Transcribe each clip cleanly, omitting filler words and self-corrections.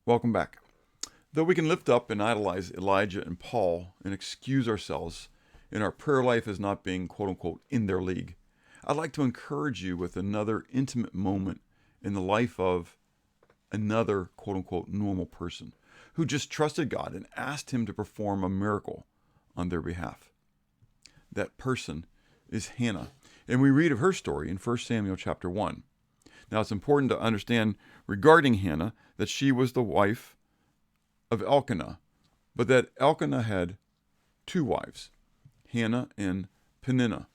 Welcome back. Though we can lift up and idolize Elijah and Paul and excuse ourselves in our prayer life as not being quote unquote in their league, I'd like to encourage you with another intimate moment in the life of another quote unquote normal person who just trusted God and asked Him to perform a miracle on their behalf. That person is Hannah, and we read of her story in 1 Samuel chapter 1. Now it's important to understand regarding Hannah that she was the wife of Elkanah, but that Elkanah had two wives, Hannah and Peninnah.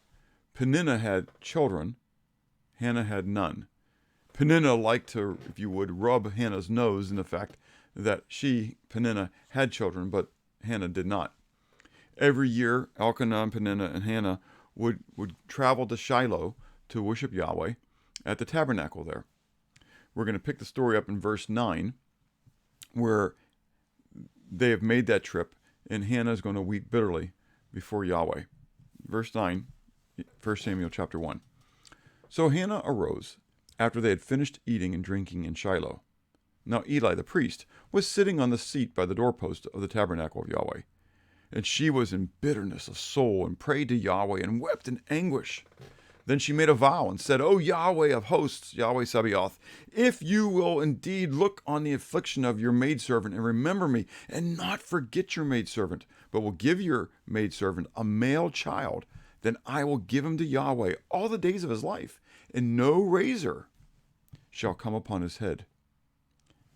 Peninnah had children, Hannah had none. Peninnah liked to, if you would, rub Hannah's nose in the fact that she, Peninnah, had children, but Hannah did not. Every year, Elkanah and Peninnah and Hannah would travel to Shiloh to worship Yahweh at the tabernacle there. We're going to pick the story up in verse 9, where they have made that trip, and Hannah is going to weep bitterly before Yahweh. Verse 9, 1 Samuel chapter 1. So Hannah arose after they had finished eating and drinking in Shiloh. Now Eli the priest was sitting on the seat by the doorpost of the tabernacle of Yahweh. And she was in bitterness of soul and prayed to Yahweh and wept in anguish. Then she made a vow and said, O Yahweh of hosts, Yahweh Sabaoth, if you will indeed look on the affliction of your maidservant and remember me, and not forget your maidservant, but will give your maidservant a male child, then I will give him to Yahweh all the days of his life, and no razor shall come upon his head.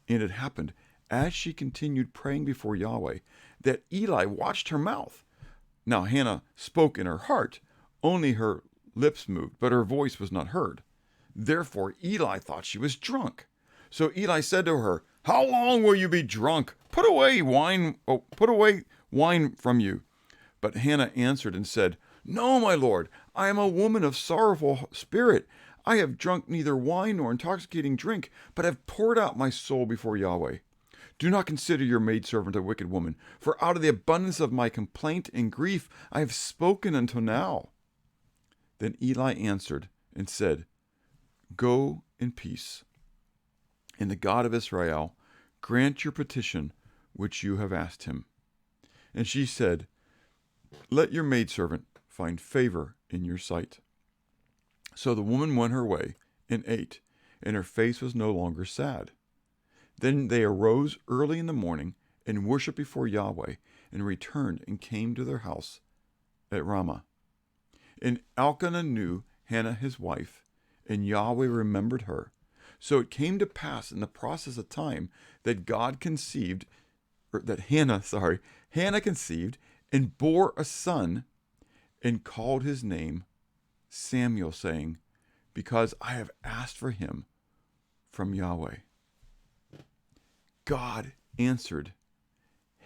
And it happened, as she continued praying before Yahweh, that Eli watched her mouth. Now Hannah spoke in her heart, only her lips moved, but her voice was not heard. Therefore Eli thought she was drunk. So Eli said to her, How long will you be drunk? Put away wine from you. But Hannah answered and said, No, my lord, I am a woman of sorrowful spirit. I have drunk neither wine nor intoxicating drink, but have poured out my soul before Yahweh. Do not consider your maidservant a wicked woman, for out of the abundance of my complaint and grief I have spoken until now. Then Eli answered and said, Go in peace, and the God of Israel grant your petition which you have asked him. And she said, Let your maidservant find favor in your sight. So the woman went her way and ate, and her face was no longer sad. Then they arose early in the morning and worshipped before Yahweh, and returned and came to their house at Ramah. And Elkanah knew Hannah his wife, and Yahweh remembered her. So it came to pass in the process of time that Hannah conceived and bore a son, and called his name Samuel, saying, Because I have asked for him from Yahweh. God answered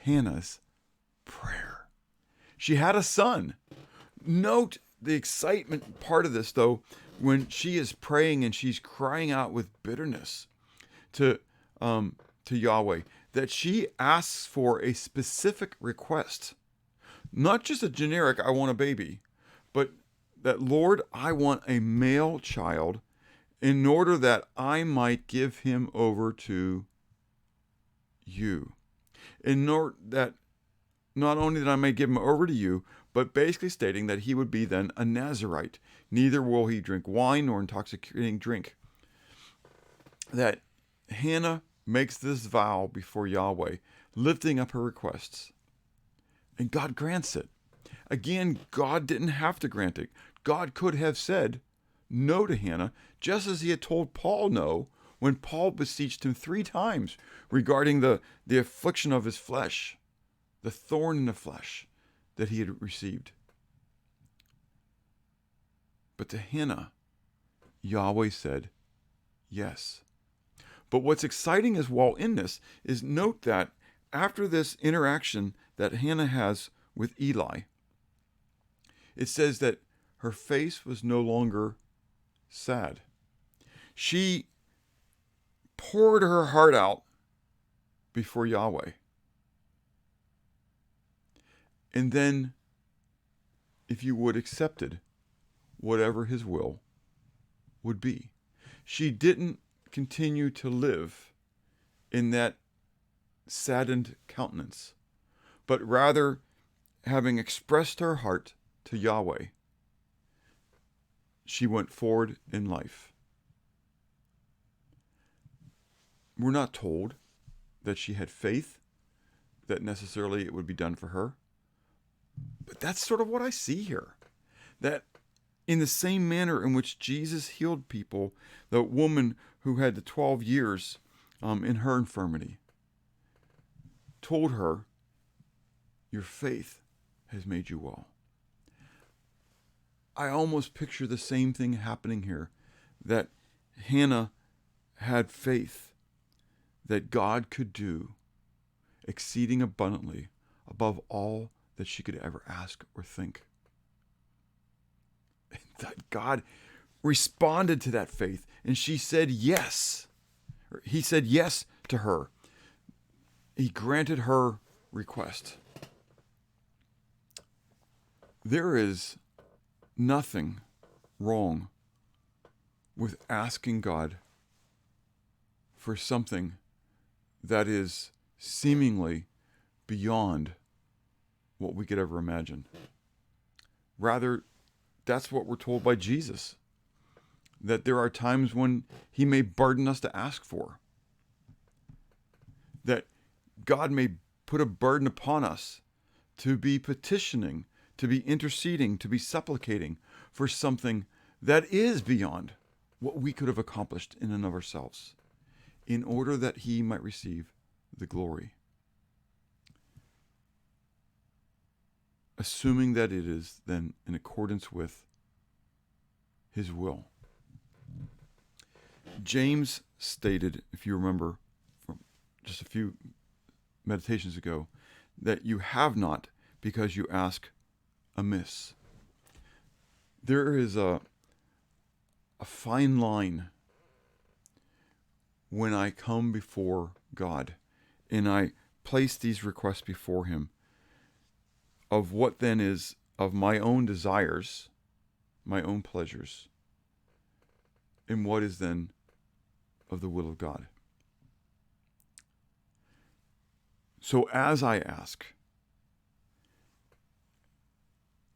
Hannah's prayer. She had a son. Note the excitement part of this, though, when she is praying and she's crying out with bitterness to Yahweh, that she asks for a specific request. Not just a generic, I want a baby, but that, Lord, I want a male child in order that I might give him over to you. In order that not only that I may give him over to you, but basically stating that he would be then a Nazirite. Neither will he drink wine nor intoxicating drink. That Hannah makes this vow before Yahweh, lifting up her requests. And God grants it. Again, God didn't have to grant it. God could have said no to Hannah, just as he had told Paul no when Paul beseeched him 3 times regarding the affliction of his flesh, the thorn in the flesh that he had received. But to Hannah, Yahweh said yes. But what's exciting as well in this is note that after this interaction that Hannah has with Eli, it says that her face was no longer sad. She poured her heart out before Yahweh. And then, if you would, accepted whatever his will would be. She didn't continue to live in that saddened countenance, but rather, having expressed her heart to Yahweh, she went forward in life. We're not told that she had faith, that necessarily it would be done for her. But that's sort of what I see here. That in the same manner in which Jesus healed people, the woman who had the 12 years in her infirmity, told her, your faith has made you well. I almost picture the same thing happening here, that Hannah had faith that God could do exceeding abundantly above all that she could ever ask or think. That God responded to that faith, and she said yes. He said yes to her. He granted her request. There is nothing wrong with asking God for something that is seemingly beyond what we could ever imagine. Rather, that's what we're told by Jesus, that there are times when he may burden us to ask for, that God may put a burden upon us to be petitioning, to be interceding, to be supplicating for something that is beyond what we could have accomplished in and of ourselves, in order that he might receive the glory. Assuming that it is then in accordance with his will. James stated, if you remember from just a few meditations ago, that you have not because you ask amiss. There is a fine line when I come before God and I place these requests before him of what then is of my own desires, my own pleasures, and what is then of the will of God. So as I ask,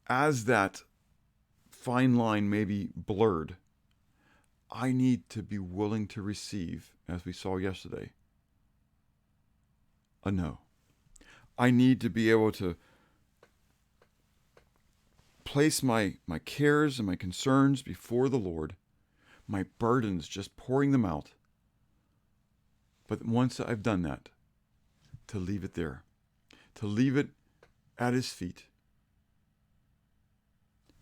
as that fine line may be blurred, I need to be willing to receive, as we saw yesterday, a no. I need to be able to place my cares and my concerns before the Lord, my burdens, just pouring them out. But once I've done that, to leave it there, to leave it at his feet,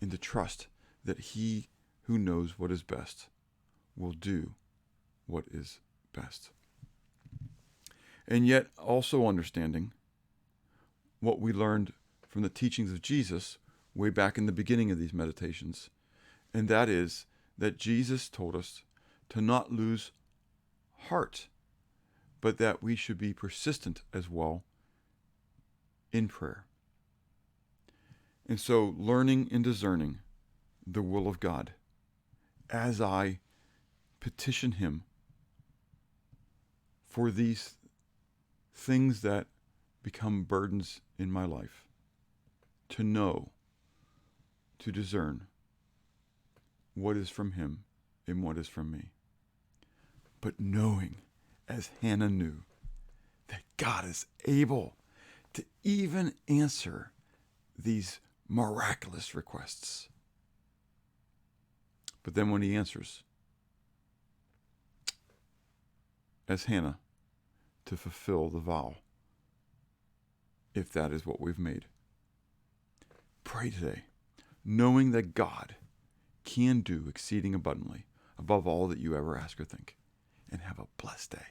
and to trust that he who knows what is best will do what is best. And yet also understanding what we learned from the teachings of Jesus way back in the beginning of these meditations, and that is that Jesus told us to not lose heart, but that we should be persistent as well in prayer. And so learning and discerning the will of God as I petition him for these things that become burdens in my life, to know, to discern what is from him and what is from me. But knowing, as Hannah knew, that God is able to even answer these miraculous requests. But then when he answers, as Hannah, to fulfill the vow, if that is what we've made. Pray today, knowing that God can do exceeding abundantly above all that you ever ask or think. And have a blessed day.